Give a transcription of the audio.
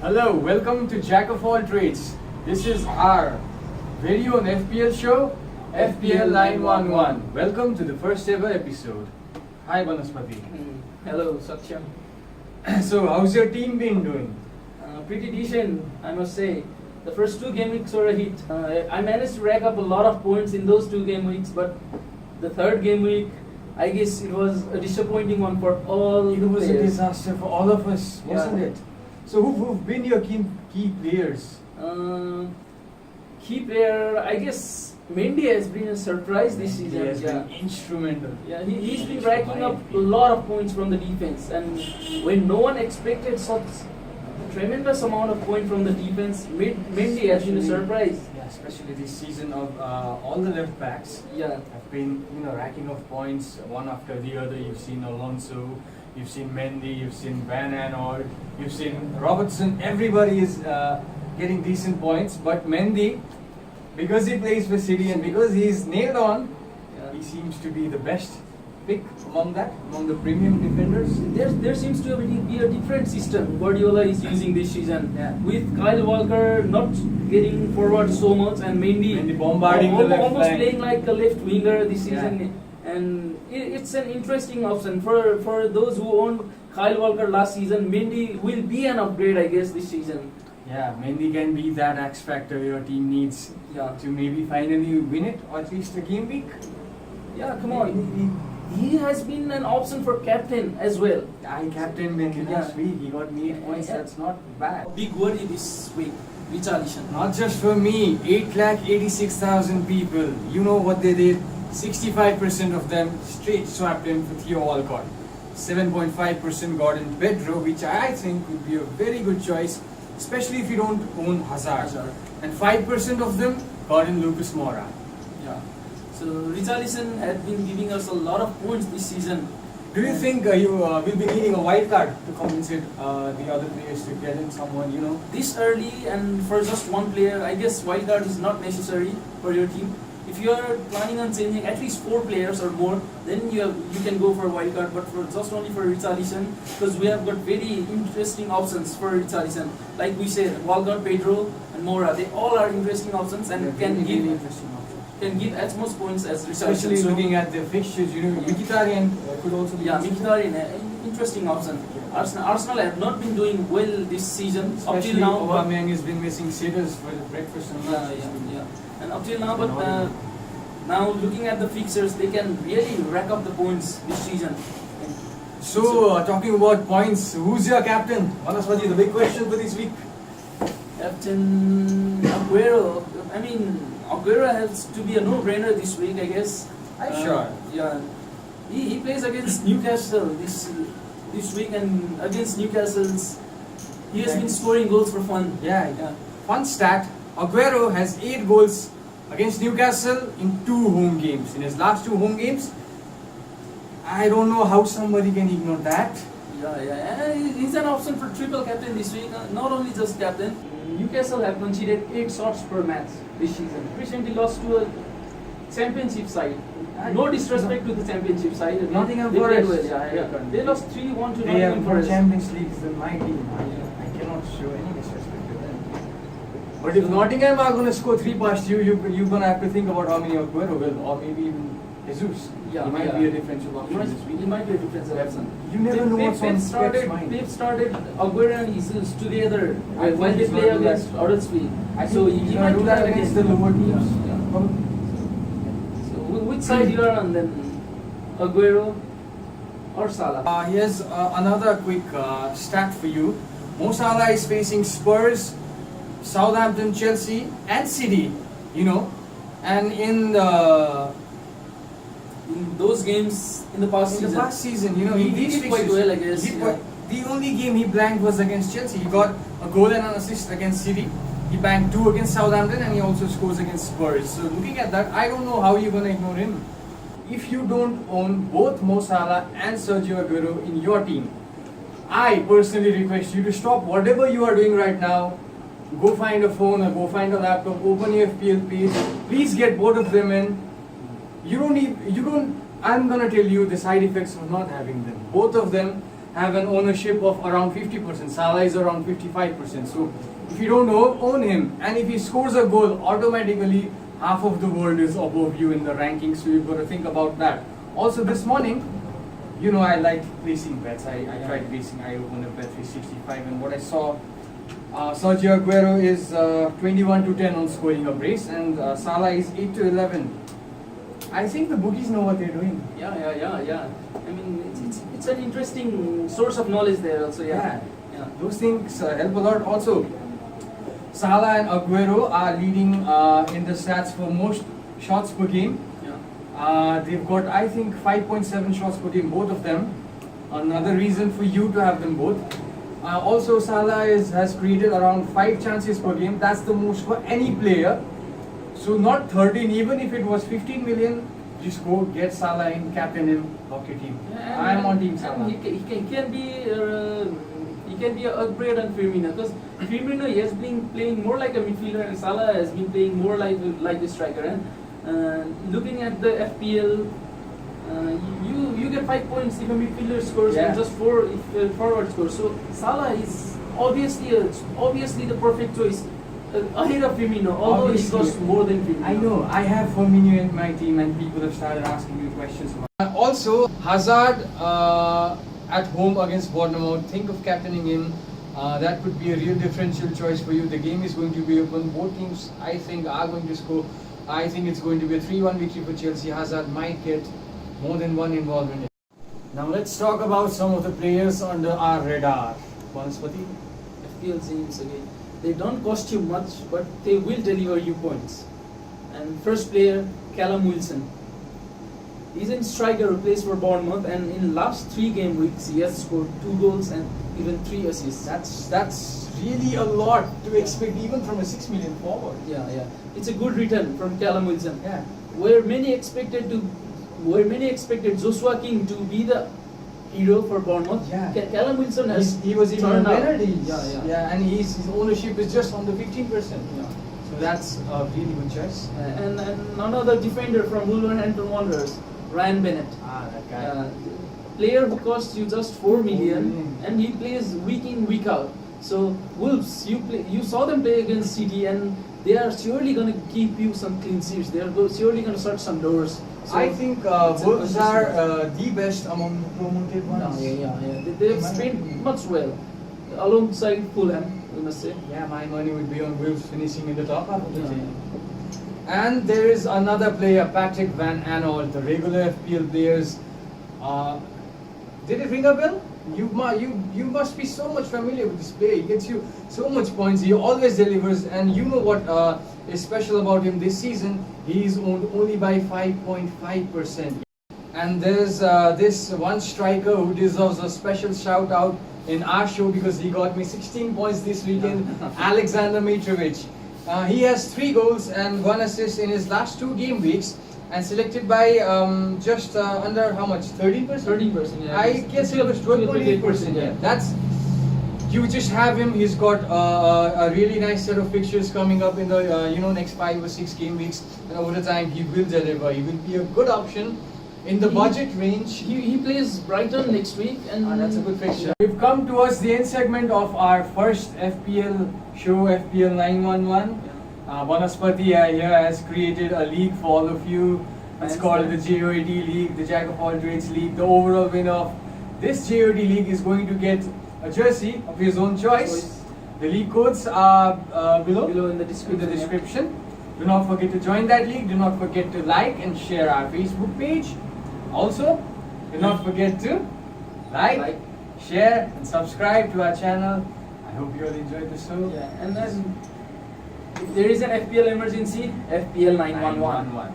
Hello, welcome to Jack of all trades. This is our very own FPL show, FPL911. Welcome to the first ever episode. Hi Banaspati. Hello, Saksham. So, how's your team been doing? Pretty decent, I must say. The first 2 game weeks were a hit. I managed to rack up a lot of points in those 2 game weeks, but the 3rd game week, I guess it was a disappointing one for all It the was a players. disaster for all of us, wasn't Yeah. it? So, who've been your key players? Key player, I guess Mendy has been a surprise this season. He has yeah. been instrumental. Yeah, he's been racking up a lot of points from the defense, and when no one expected such a tremendous amount of points from the defense, Mendy has been a surprise. Yeah, especially this season of all the left backs. Yeah. Have been racking up points one after the other. You've seen Alonso, you've seen Mendy, you've seen Van Aanholt, you've seen Robertson. Everybody is getting decent points, but Mendy, because he plays for City and because he's nailed on, he seems to be the best pick among the premium defenders. There seems to be a different system Guardiola is using this season. Yeah. With Kyle Walker not getting forward so much and Mendy bombarding the left almost flank. playing like a left winger this season. Yeah. And it's an interesting option for those who owned Kyle Walker last season. Mendy will be an upgrade, I guess, this season. Yeah, Mendy can be that X factor your team needs to maybe finally win it, or at least a game week. Yeah, come on. He has been an option for captain as well. I captained Mendy last week. He got me 8 points. That's not bad. Big worry this week. Richarlison. Not just for me. 8,86,000 people. You know what they did? 65% of them straight swapped in for Theo Walcott. 7.5% got in Pedro, which I think would be a very good choice, especially if you don't own Hazard. And 5% of them got in Lucas Moura. Yeah. So Richarlison has been giving us a lot of points this season. Do you think you will be needing a wild card to compensate the other players to get in someone, This early and for just one player, I guess wild card is not necessary for your team. If you are planning on changing at least 4 players or more, then you can go for a wild card. But for just only for Richarlison, because we have got very interesting options for Richarlison. Like we said, Walcott, Pedro, and Moura, they all are interesting options and can give as much points as Richarlison. Especially looking at the fixtures, Mkhitaryan could also be. Yeah, Mkhitaryan, interesting option. Arsenal have not been doing well this season up till now. Aubameyang has been missing sitters for the breakfast and lunch. Yeah. And up till now, but now looking at the fixtures, they can really rack up the points this season. So, talking about points, who's your captain? Banaspati, the big question for this week. Captain Aguero. I mean, Aguero has to be a no-brainer this week, I guess. Sure. Yeah. He plays against Newcastle this week, and against Newcastle's, he has been scoring goals for fun. Yeah. Fun stat, Aguero has 8 goals against Newcastle in 2 home games. In his last 2 home games, I don't know how somebody can ignore that. Yeah. He's an option for triple captain this week, not only just captain. Newcastle have conceded 8 shots per match this season. Recently lost to a championship side. No disrespect to the championship side. Nottingham They played Forest. well. They lost 3-1 to They have Nottingham more Forest. Champions Leagues than my team. I cannot show any disrespect to them. But if Nottingham are going to score 3 past you, you're going to have to think about how many Aguero will, or maybe even Jesus. He might be a differential option this week. He might be a differential option. You never know what's on Pep's mind. Pep started Aguero and Jesus together I while think they he's play gonna do against Huddersfield. So he might do that against the lower teams. So which side you are on then? Aguero or Salah? Here's another quick stat for you. Mo Salah is facing Spurs, Southampton, Chelsea, and City. And in those games in the past season, he did quite well, I guess. The only game he blanked was against Chelsea. He got a goal and an assist against City. He banked 2 against Southampton, and he also scores against Spurs. So looking at that, I don't know how you're going to ignore him. If you don't own both Mo Salah and Sergio Aguero in your team, I personally request you to stop whatever you are doing right now. Go find a phone or go find a laptop, open your FPL page. Please get both of them in. I'm gonna tell you the side effects of not having them. Both of them have an ownership of around 50%. Salah is around 55%. So if you don't own him, and if he scores a goal, automatically half of the world is above you in the rankings. So you've got to think about that. Also this morning, you know, I like placing bets. I tried placing. I opened a bet 365, and what I saw, Sergio Aguero is 21-10 on scoring a brace, and Salah is 8-11. I think the bookies know what they're doing. Yeah. I mean, it's an interesting source of knowledge there also. Yeah. Those things help a lot. Also, Salah and Aguero are leading in the stats for most shots per game. They've got, I think, 5.7 shots per game, both of them. Another reason for you to have them both. Also, Salah has created around 5 chances per game. That's the most for any player. So not 13, even if it was 15 million, just go get Salah in, captain him, lock your team. I am on team Salah. He can be an upgrade on Firmino, because Firmino has been playing more like a midfielder and Salah has been playing more like a striker. And looking at the FPL, you get 5 points if a midfielder scores and just 4 if a forward scores. So Salah is obviously the perfect choice ahead of Firmino, although he costs more than Firmino. I know, I have Firmino in my team and people have started asking me questions about it. Also, Hazard at home against Bournemouth, think of captaining him. That could be a real differential choice for you. The game is going to be open. Both teams, I think, are going to score. I think it's going to be a 3-1 victory for Chelsea. Hazard might get more than one involvement. Now let's talk about some of the players under our radar. Banaspati. FPL teams again. They don't cost you much, but they will deliver you points. And first player, Callum Wilson. He's a striker who plays for Bournemouth, and in last 3 game weeks he has scored 2 goals and even 3 assists. That's really a lot to expect even from a 6 million forward. Yeah. It's a good return from Callum Wilson. Yeah. Where many expected Joshua King to be the hero for Bournemouth. Yeah. Callum Wilson he was even turned a out. penalty. Yeah. And his ownership is just on the 15%. Yeah. So that's a really good choice. And another defender from Wolverhampton Wanderers, Ryan Bennett. That guy. Player who costs you just 4 million, and he plays week in, week out. So Wolves, you saw them play against City, and they are surely going to keep you some clean sheets. They are surely going to shut some doors. So I think Wolves are the best among the promoted ones. They have trained much well, alongside Fulham, we must say. Yeah, my money would be on Wolves finishing in the top half of the team. And there is another player, Patrick Van Aanholt, the regular FPL players. Did it ring a bell? You must be so much familiar with this player. He gets you so much points. He always delivers, and you know what is special about him this season? He is owned only by 5.5%. And there's this one striker who deserves a special shout out in our show because he got me 16 points this weekend. Alexander Mitrovic. He has 3 goals and 1 assist in his last 2 game weeks. And selected by just under how much? 13%? 13%, yeah. I guess it was 12.8%. Yeah. That's, you just have him. He's got a really nice set of fixtures coming up in the next 5 or 6 game weeks. And over the time, he will deliver. He will be a good option in the budget range. He plays Brighton next week, and that's a good fixture. We've come towards the end segment of our first FPL show, FPL911. Banaspati here has created a league for all of you. It's called the JOAT League, the Jack of all trades league. The overall winner of this JOAT League is going to get a jersey of his own choice. The league codes are below in the description. Do not forget to join that league. Do not forget to like and share our Facebook page. Also, do not forget to like, share and subscribe to our channel. I hope you all enjoyed the show. Yeah, and then if there is an FPL emergency, FPL 911.